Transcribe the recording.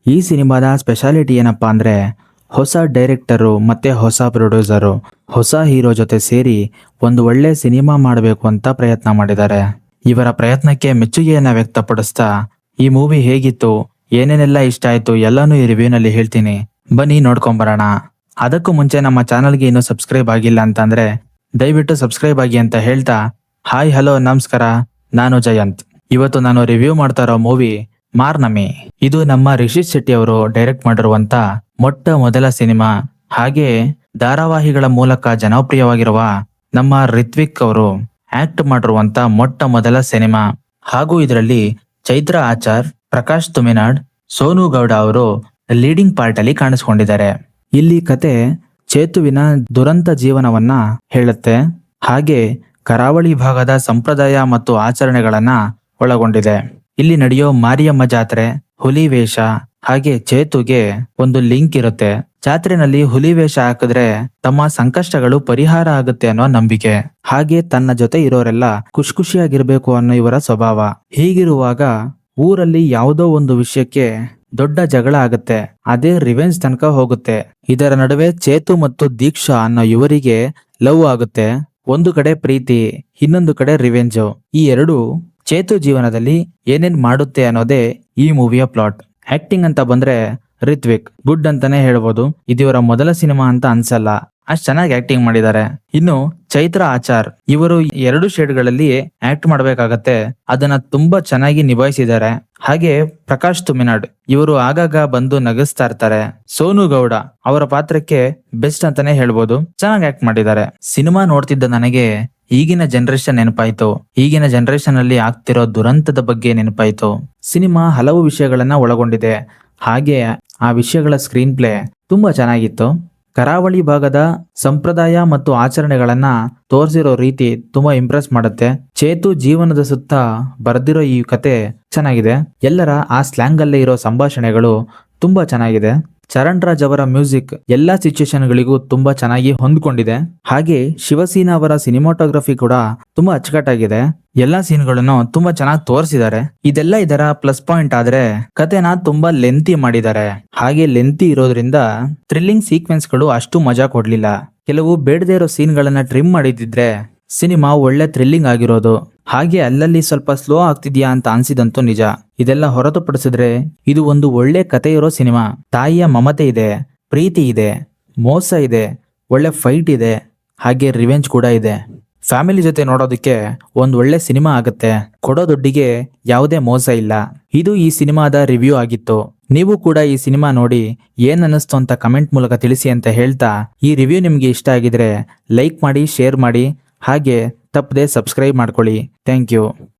ಈ ಸಿನಿಮಾದ ಸ್ಪೆಷಾಲಿಟಿ ಏನಪ್ಪಾ ಅಂದ್ರೆ ಹೊಸ ಡೈರೆಕ್ಟರು ಮತ್ತೆ ಹೊಸ ಪ್ರೊಡ್ಯೂಸರು ಹೊಸ ಹೀರೋ ಜೊತೆ ಸೇರಿ ಒಂದು ಒಳ್ಳೆ ಸಿನಿಮಾ ಮಾಡಬೇಕು ಅಂತ ಪ್ರಯತ್ನ ಮಾಡಿದ್ದಾರೆ. ಇವರ ಪ್ರಯತ್ನಕ್ಕೆ ಮೆಚ್ಚುಗೆಯನ್ನ ವ್ಯಕ್ತಪಡಿಸ್ತಾ ಈ ಮೂವಿ ಹೇಗಿತ್ತು, ಏನೇನೆಲ್ಲ ಇಷ್ಟ ಆಯ್ತು ಎಲ್ಲಾನು ಈ ರಿವ್ಯೂನಲ್ಲಿ ಹೇಳ್ತೀನಿ. ಬನ್ನಿ ನೋಡ್ಕೊಂಬರೋಣ. ಅದಕ್ಕೂ ಮುಂಚೆ ನಮ್ಮ ಚಾನಲ್ಗೆ ಇನ್ನೂ ಸಬ್ಸ್ಕ್ರೈಬ್ ಆಗಿಲ್ಲ ಅಂತಂದ್ರೆ ದಯವಿಟ್ಟು ಸಬ್ಸ್ಕ್ರೈಬ್ ಆಗಿ ಅಂತ ಹೇಳ್ತಾ, ಹಾಯ್ ಹಲೋ ನಮಸ್ಕಾರ, ನಾನು ಜಯಂತ್. ಇವತ್ತು ನಾನು ರಿವ್ಯೂ ಮಾಡ್ತಾ ಇರೋ ಮೂವಿ ಮಾರ್ನಮಿ. ಇದು ನಮ್ಮ ರಿಷಿತ್ ಶೆಟ್ಟಿ ಅವರು ಡೈರೆಕ್ಟ್ ಮಾಡಿರುವಂತ ಮೊಟ್ಟ ಮೊದಲ ಸಿನಿಮಾ. ಹಾಗೆ ಧಾರಾವಾಹಿಗಳ ಮೂಲಕ ಜನಪ್ರಿಯವಾಗಿರುವ ನಮ್ಮ ರಿತ್ವಿಕ್ ಅವರು ಆಕ್ಟ್ ಮಾಡಿರುವಂತ ಮೊಟ್ಟ ಮೊದಲ ಸಿನಿಮಾ. ಹಾಗೂ ಇದರಲ್ಲಿ ಚೈತ್ರ ಆಚಾರ್, ಪ್ರಕಾಶ್ ತುಮಿನಾಡ್, ಸೋನು ಗೌಡ ಅವರು ಲೀಡಿಂಗ್ ಪಾರ್ಟ್ ಅಲ್ಲಿ ಕಾಣಿಸ್ಕೊಂಡಿದ್ದಾರೆ. ಇಲ್ಲಿ ಕತೆ ಚೇತುವಿನ ದುರಂತ ಜೀವನವನ್ನ ಹೇಳುತ್ತೆ. ಹಾಗೆ ಕರಾವಳಿ ಭಾಗದ ಸಂಪ್ರದಾಯ ಮತ್ತು ಆಚರಣೆಗಳನ್ನ ಒಳಗೊಂಡಿದೆ. ಇಲ್ಲಿ ನಡೆಯೋ ಮಾರಿಯಮ್ಮ ಜಾತ್ರೆ, ಹುಲಿ ವೇಷ, ಹಾಗೆ ಚೇತುಗೆ ಒಂದು ಲಿಂಕ್ ಇರುತ್ತೆ. ಜಾತ್ರೆನಲ್ಲಿ ಹುಲಿ ವೇಷ ಹಾಕಿದ್ರೆ ತಮ್ಮ ಸಂಕಷ್ಟಗಳು ಪರಿಹಾರ ಆಗುತ್ತೆ ಅನ್ನೋ ನಂಬಿಕೆ. ಹಾಗೆ ತನ್ನ ಜೊತೆ ಇರೋರೆಲ್ಲ ಖುಷಿಯಾಗಿರ್ಬೇಕು ಅನ್ನೋ ಇವರ ಸ್ವಭಾವ. ಹೀಗಿರುವಾಗ ಊರಲ್ಲಿ ಯಾವುದೋ ಒಂದು ವಿಷಯಕ್ಕೆ ದೊಡ್ಡ ಜಗಳ ಆಗುತ್ತೆ. ಅದೇ ರಿವೆಂಜ್ ತನಕ ಹೋಗುತ್ತೆ. ಇದರ ನಡುವೆ ಚೇತು ಮತ್ತು ದೀಕ್ಷಾ ಅನ್ನೋ ಇವರಿಗೆ ಲವ್ ಆಗುತ್ತೆ. ಒಂದು ಕಡೆ ಪ್ರೀತಿ, ಇನ್ನೊಂದು ಕಡೆ ರಿವೆಂಜ್. ಈ ಎರಡು ಚೇತು ಜೀವನದಲ್ಲಿ ಏನೇನ್ ಮಾಡುತ್ತೆ ಅನ್ನೋದೇ ಈ ಮೂವಿಯ ಪ್ಲಾಟ್. ಆಕ್ಟಿಂಗ್ ಅಂತ ಬಂದ್ರೆ ರಿತ್ವಿಕ್ ಗುಡ್ ಅಂತಾನೆ ಹೇಳ್ಬೋದು. ಇದಿವರ ಮೊದಲ ಸಿನಿಮಾ ಅಂತ ಅನ್ಸಲ್ಲ, ಅಷ್ಟ್ ಚೆನ್ನಾಗಿ ಆಕ್ಟಿಂಗ್ ಮಾಡಿದ್ದಾರೆ. ಇನ್ನು ಚೈತ್ರ ಆಚಾರ್ ಇವರು 2 ಶೇಡ್ಗಳಲ್ಲಿ ಆಕ್ಟ್ ಮಾಡ್ಬೇಕಾಗತ್ತೆ, ಅದನ್ನ ತುಂಬಾ ಚೆನ್ನಾಗಿ ನಿಭಾಯಿಸಿದ್ದಾರೆ. ಹಾಗೆ ಪ್ರಕಾಶ್ ತುಮಿನಾಡ್ ಇವರು ಆಗಾಗ ಬಂದು ನಗಿಸ್ತಾ ಇರ್ತಾರೆ. ಸೋನು ಗೌಡ ಅವರ ಪಾತ್ರಕ್ಕೆ ಬೆಸ್ಟ್ ಅಂತಾನೆ ಹೇಳ್ಬೋದು, ಚೆನ್ನಾಗಿ ಆಕ್ಟ್ ಮಾಡಿದ್ದಾರೆ. ಸಿನಿಮಾ ನೋಡ್ತಿದ್ದ ನನಗೆ ಈಗಿನ ಜನರೇಷನ್ ನೆನಪಾಯ್ತು. ಈಗಿನ ಜನರೇಷನ್ ಅಲ್ಲಿ ಆಗ್ತಿರೋ ದುರಂತದ ಬಗ್ಗೆ ನೆನಪಾಯ್ತು. ಸಿನಿಮಾ ಹಲವು ವಿಷಯಗಳನ್ನ ಒಳಗೊಂಡಿದೆ. ಹಾಗೆ ಆ ವಿಷಯಗಳ ಸ್ಕ್ರೀನ್ ಪ್ಲೇ ತುಂಬಾ ಚೆನ್ನಾಗಿತ್ತು. ಕರಾವಳಿ ಭಾಗದ ಸಂಪ್ರದಾಯ ಮತ್ತು ಆಚರಣೆಗಳನ್ನ ತೋರಿಸಿರೋ ರೀತಿ ತುಂಬಾ ಇಂಪ್ರೆಸ್ ಮಾಡುತ್ತೆ. ಚೇತು ಜೀವನದ ಸುತ್ತ ಬರೆದಿರೋ ಈ ಕತೆ ಚೆನ್ನಾಗಿದೆ. ಎಲ್ಲರ ಆ ಸ್ಲ್ಯಾಂಗ್ ಅಲ್ಲೇ ಇರೋ ಸಂಭಾಷಣೆಗಳು ತುಂಬಾ ಚೆನ್ನಾಗಿದೆ. ಚರಣ್ ರಾಜ್ ಅವರ ಮ್ಯೂಸಿಕ್ ಎಲ್ಲಾ ಸಿಚುಯೇಷನ್ ಗಳಿಗೂ ತುಂಬಾ ಚೆನ್ನಾಗಿ ಹೊಂದ್ಕೊಂಡಿದೆ. ಹಾಗೆ ಶಿವಸೀನಾ ಅವರ ಸಿನಿಮಾಟೋಗ್ರಫಿ ಕೂಡ ತುಂಬಾ ಅಚ್ಚುಕಟ್ಟಾಗಿದೆ. ಎಲ್ಲಾ ಸೀನ್ಗಳನ್ನು ತುಂಬಾ ಚೆನ್ನಾಗಿ ತೋರಿಸಿದ್ದಾರೆ. ಇದೆಲ್ಲ ಇದರ ಪ್ಲಸ್ ಪಾಯಿಂಟ್. ಆದ್ರೆ ಕತೆನ ತುಂಬಾ ಲೆಂತಿ ಮಾಡಿದ್ದಾರೆ. ಹಾಗೆ ಲೆಂತಿ ಇರೋದ್ರಿಂದ ಥ್ರಿಲ್ಲಿಂಗ್ ಸೀಕ್ವೆನ್ಸ್ ಗಳು ಅಷ್ಟು ಮಜಾ ಕೊಡ್ಲಿಲ್ಲ. ಕೆಲವು ಬೇಡದೇ ಇರೋ ಸೀನ್ ಗಳನ್ನ ಟ್ರಿಮ್ ಮಾಡಿದಿದ್ರೆ ಸಿನಿಮಾ ಒಳ್ಳೆ ಥ್ರಿಲ್ಲಿಂಗ್ ಆಗಿರೋದು. ಹಾಗೆ ಅಲ್ಲಲ್ಲಿ ಸ್ವಲ್ಪ ಸ್ಲೋ ಆಗ್ತಿದ್ಯಾ ಅಂತ ಅನ್ಸಿದಂತೂ ನಿಜ. ಇದೆಲ್ಲ ಹೊರತುಪಡಿಸಿದ್ರೆ ಇದು ಒಂದು ಒಳ್ಳೆ ಕತೆ ಇರೋ ಸಿನಿಮಾ. ತಾಯಿಯ ಮಮತೆ ಇದೆ, ಪ್ರೀತಿ ಇದೆ, ಮೋಸ ಇದೆ, ಒಳ್ಳೆ ಫೈಟ್ ಇದೆ, ಹಾಗೆ ರಿವೆಂಜ್ ಕೂಡ ಇದೆ. ಫ್ಯಾಮಿಲಿ ಜೊತೆ ನೋಡೋದಕ್ಕೆ ಒಂದು ಒಳ್ಳೆ ಸಿನಿಮಾ ಆಗುತ್ತೆ. ಕೊಡೋ ದುಡ್ಡಿಗೆ ಯಾವುದೇ ಮೋಸ ಇಲ್ಲ. ಇದು ಈ ಸಿನಿಮಾದ ರಿವ್ಯೂ ಆಗಿತ್ತು. ನೀವು ಕೂಡ ಈ ಸಿನಿಮಾ ನೋಡಿ ಏನ್ ಅನ್ನಿಸ್ತು ಅಂತ ಕಮೆಂಟ್ ಮೂಲಕ ತಿಳಿಸಿ ಅಂತ ಹೇಳ್ತಾ, ಈ ರಿವ್ಯೂ ನಿಮ್ಗೆ ಇಷ್ಟ ಆಗಿದ್ರೆ ಲೈಕ್ ಮಾಡಿ, ಶೇರ್ ಮಾಡಿ, ಹಾಗೆ ತಪ್ಪದೆ ಸಬ್ಸ್ಕ್ರೈಬ್ ಮಾಡ್ಕೊಳ್ಳಿ. Thank you.